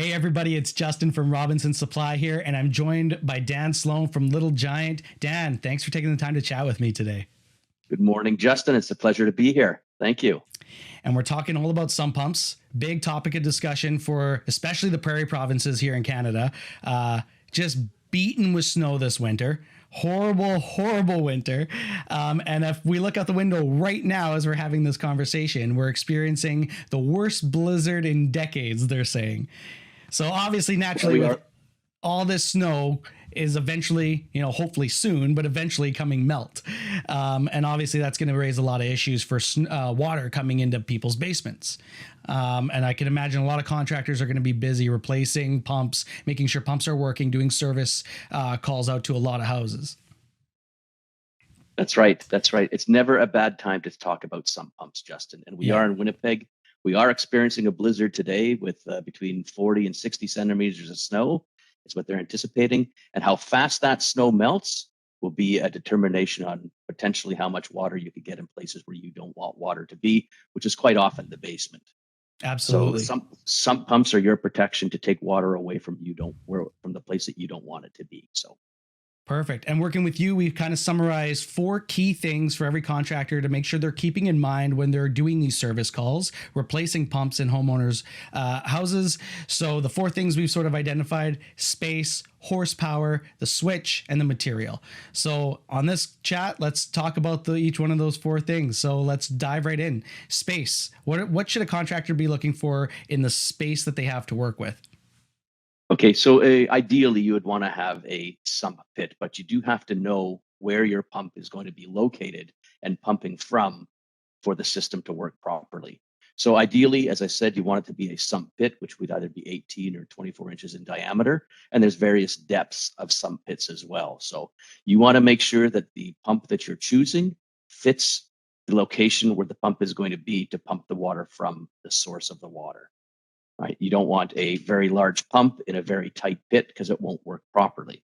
Hey everybody, it's Justin from Robinson Supply here, and I'm joined by Dan Sloan from Little Giant. Dan, thanks for taking the time to chat with me today. Good morning, Justin. It's a pleasure to be here. Thank you. And we're talking all about sump pumps, big topic of discussion for especially the prairie provinces here in Canada. Just beaten with snow this winter. Horrible, horrible winter. And if we look out the window right now as we're having this conversation, we're experiencing the worst blizzard in decades, they're saying. So obviously, naturally, We with are all this snow is eventually, hopefully soon, but eventually coming melt. And obviously that's going to raise a lot of issues for water coming into people's basements. And I can imagine a lot of contractors are going to be busy replacing pumps, making sure pumps are working, doing service calls out to a lot of houses. That's right. That's right. It's never a bad time to talk about sump pumps, Justin. And we Yeah. are in Winnipeg. We are experiencing a blizzard today with between 40 and 60 centimeters of snow. It's what they're anticipating. And how fast that snow melts will be a determination on potentially how much water you could get in places where you don't want water to be, which is quite often the basement. So Absolutely. some pumps are your protection to take water away from from the place that you don't want it to be. So Perfect. And working with you, we've kind of summarized 4 key things for every contractor to make sure they're keeping in mind when they're doing these service calls, replacing pumps in homeowners' houses. So the 4 things we've sort of identified: space, horsepower, the switch, and the material. So on this chat, let's talk about each one of those 4 things. So let's dive right in. Space. What should a contractor be looking for in the space that they have to work with? okay, so ideally you would want to have a sump pit, but you do have to know where your pump is going to be located and pumping from for the system to work properly. So ideally, as I said, you want it to be a sump pit, which would either be 18 or 24 inches in diameter. And there's various depths of sump pits as well. So you want to make sure that the pump that you're choosing fits the location where the pump is going to be to pump the water from the source of the water. Right? You don't want a very large pump in a very tight pit because it won't work properly.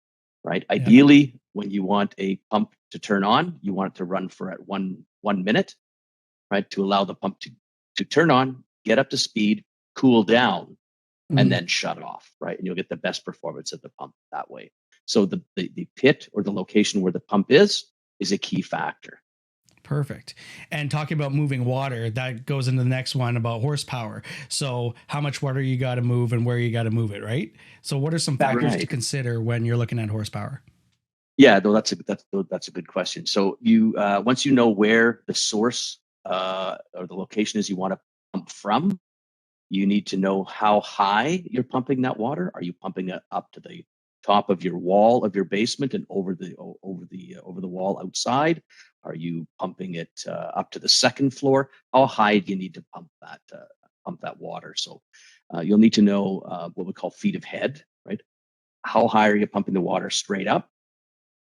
Right? Yeah. Ideally, when you want a pump to turn on, you want it to run for at one minute, right? To allow the pump to turn on, get up to speed, cool down, and Mhm. then shut off, right? And you'll get the best performance of the pump that way. So the pit or the location where the pump is a key factor. Perfect. And talking about moving water, that goes into the next one about horsepower. So, how much water you got to move and where you got to move it, right? So, what are some factors to Right. consider when you're looking at horsepower? Yeah, though that's a good question. So you once you know where the source or the location is you want to pump from, you need to know how high you're pumping that water. Are you pumping it up to the top of your wall of your basement and over the wall outside? Are you pumping it up to the second floor? How high do you need to pump that water? So you'll need to know what we call feet of head, right? How high are you pumping the water straight up?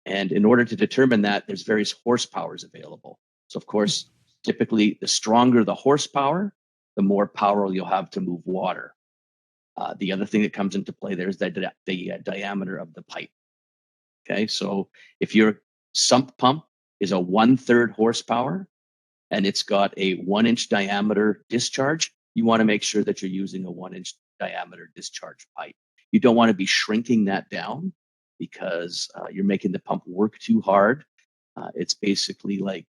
And in order to determine that, there's various horsepowers available. So, of course, typically the stronger the horsepower, the more power you'll have to move water. The other thing that comes into play there is the diameter of the pipe. Okay, so if your sump pump is a 1/3 horsepower and it's got a 1 inch diameter discharge, you want to make sure that you're using a 1 inch diameter discharge pipe. You don't want to be shrinking that down because you're making the pump work too hard. It's basically like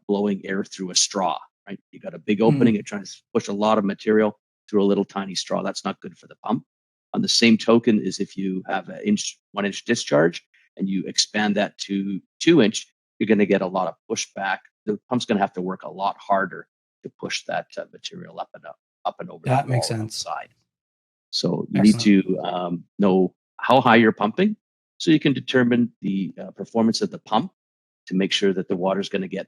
blowing air through a straw, right? You got a big Mm, opening, you're trying to push a lot of material through a little tiny straw. That's not good for the pump. On the same token, is if you have 1 inch discharge and you expand that to 2 inch, you're going to get a lot of pushback. The pump's going to have to work a lot harder to push that material up and over the that makes wall sense. outside. So you need Excellent. to know how high you're pumping so you can determine the performance of the pump to make sure that the water is going to get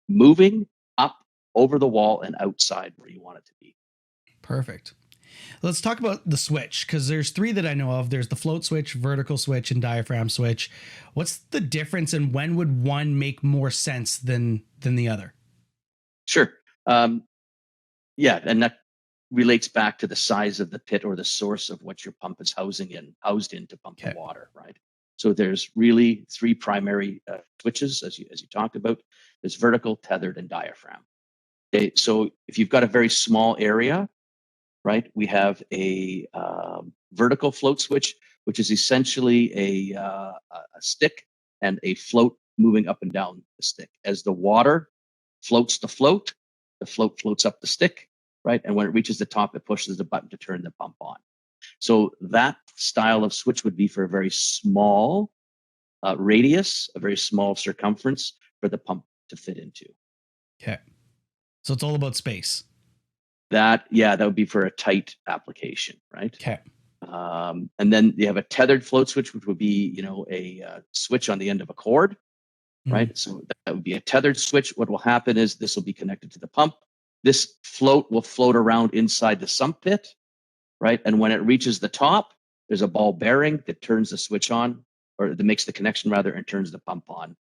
moving up over the wall and outside where you want it to be. Perfect. Let's talk about the switch because there's 3 that I know of. There's the float switch, vertical switch, and diaphragm switch. What's the difference, and when would one make more sense than the other? Sure. Um, yeah, and that relates back to the size of the pit or the source of what your pump is housed in to pump the Okay. water, right? So there's really 3 primary switches, as you talked about. There's vertical, tethered, and diaphragm. Okay, so if you've got a very small area, right? We have a vertical float switch, which is essentially a stick and a float moving up and down the stick. As the water floats the float floats up the stick, right? And when it reaches the top, it pushes the button to turn the pump on. So that style of switch would be for a very small radius, a very small circumference for the pump to fit into. Okay. So it's all about space. That would be for a tight application, right? Okay. And then you have a tethered float switch, which would be, a switch on the end of a cord, right? So that would be a tethered switch. What will happen is this will be connected to the pump. This float will float around inside the sump pit, right? And when it reaches the top, there's a ball bearing that turns the switch on, or that makes the connection rather, and turns the pump on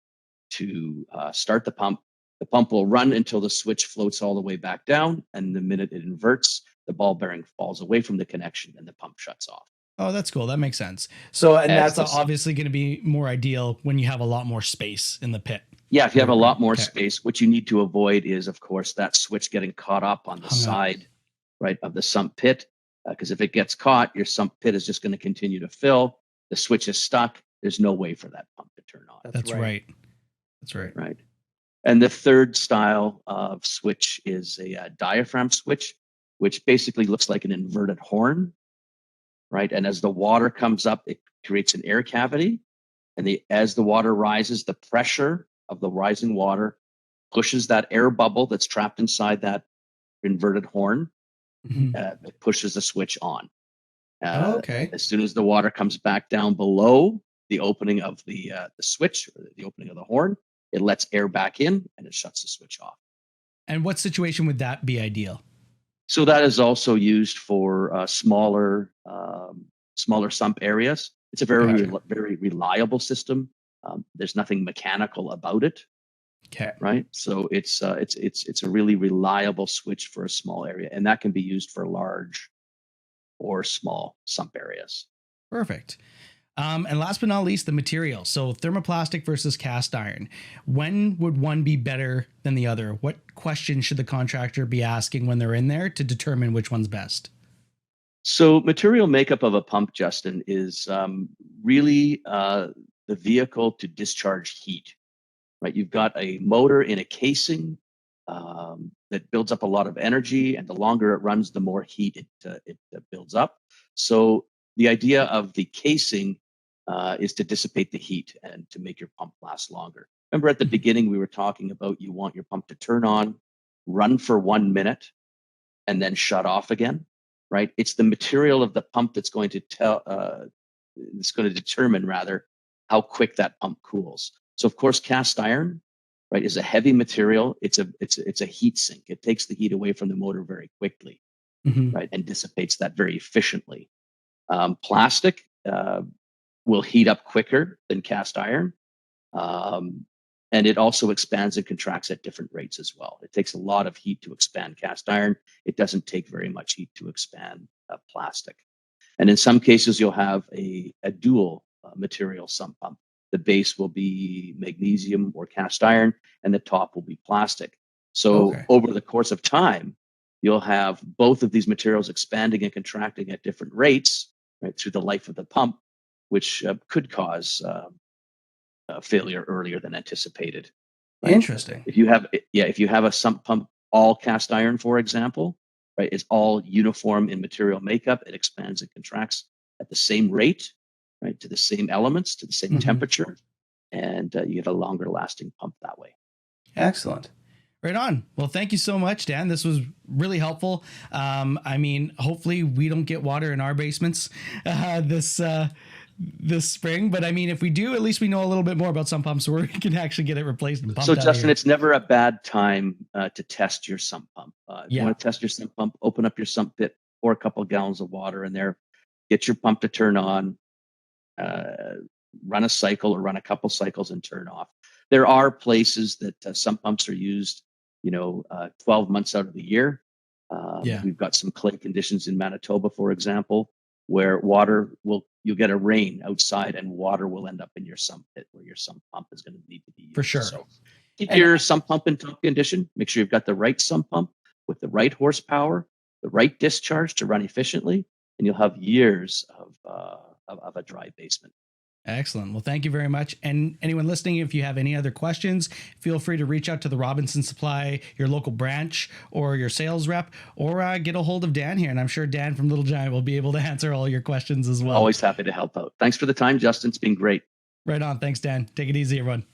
to start the pump. The pump will run until the switch floats all the way back down, and the minute it inverts, the ball bearing falls away from the connection and the pump shuts off. Oh, that's cool. That makes sense. So, and that's obviously going to be more ideal when you have a lot more space in the pit. Yeah, if you have a lot more space, what you need to avoid is, of course, that switch getting caught up on the side, right, of the sump pit. Because if it gets caught, your sump pit is just going to continue to fill. The switch is stuck. There's no way for that pump to turn on. That's right. That's right. Right. And the third style of switch is a diaphragm switch, which basically looks like an inverted horn, right? And as the water comes up, it creates an air cavity. And as the water rises, the pressure of the rising water pushes that air bubble that's trapped inside that inverted horn. It pushes the switch on. As soon as the water comes back down below the opening of the switch, or the opening of the horn, it lets air back in and it shuts the switch off. And what situation would that be ideal? So that is also used for smaller sump areas. It's a very reliable system. There's nothing mechanical about it. Okay. Right. So it's a really reliable switch for a small area, and that can be used for large or small sump areas. Perfect. And last but not least, the material. So thermoplastic versus cast iron. When would one be better than the other? What questions should the contractor be asking when they're in there to determine which one's best? So material makeup of a pump, Justin, is really the vehicle to discharge heat. Right, you've got a motor in a casing that builds up a lot of energy, and the longer it runs, the more heat it builds up. So the idea of the casing is to dissipate the heat and to make your pump last longer. Remember at the beginning, we were talking about you want your pump to turn on, run for 1 minute, and then shut off again, right? It's the material of the pump that's going to determine rather how quick that pump cools. So of course, cast iron, right, is a heavy material. It's a heat sink. It takes the heat away from the motor very quickly, right, and dissipates that very efficiently. Plastic will heat up quicker than cast iron, and it also expands and contracts at different rates as well. It takes a lot of heat to expand cast iron. It doesn't take very much heat to expand plastic. And in some cases, you'll have a dual material sump pump. The base will be magnesium or cast iron, and the top will be plastic. So over the course of time, you'll have both of these materials expanding and contracting at different rates, right, through the life of the pump, which could cause failure earlier than anticipated. Right? Interesting. If you have a sump pump all cast iron, for example, right, it's all uniform in material makeup. It expands and contracts at the same rate, right, to the same elements, to the same temperature, and you get a longer lasting pump that way. Excellent. Right on. Well, thank you so much, Dan. This was really helpful. I mean, hopefully we don't get water in our basements this spring, but I mean, if we do, at least we know a little bit more about sump pumps, so we can actually get it replaced and pumped. So Justin, it's never a bad time to test your sump pump. If you want to test your sump pump, open up your sump pit, pour a couple of gallons of water in there, get your pump to turn on, run a cycle or run a couple cycles and turn off. There are places that sump pumps are used, 12 months out of the year. We've got some clay conditions in Manitoba, for example, where you'll get a rain outside and water will end up in your sump pit where your sump pump is going to need to be used. For sure. So keep your sump pump in top condition. Make sure you've got the right sump pump with the right horsepower the right discharge to run efficiently, and you'll have years of a dry basement. Excellent. Well, thank you very much. And anyone listening, if you have any other questions, feel free to reach out to the Robinson Supply, your local branch, or your sales rep, or get a hold of Dan here. And I'm sure Dan from Little Giant will be able to answer all your questions as well. Always happy to help out. Thanks for the time, Justin. It's been great. Right on. Thanks, Dan. Take it easy, everyone.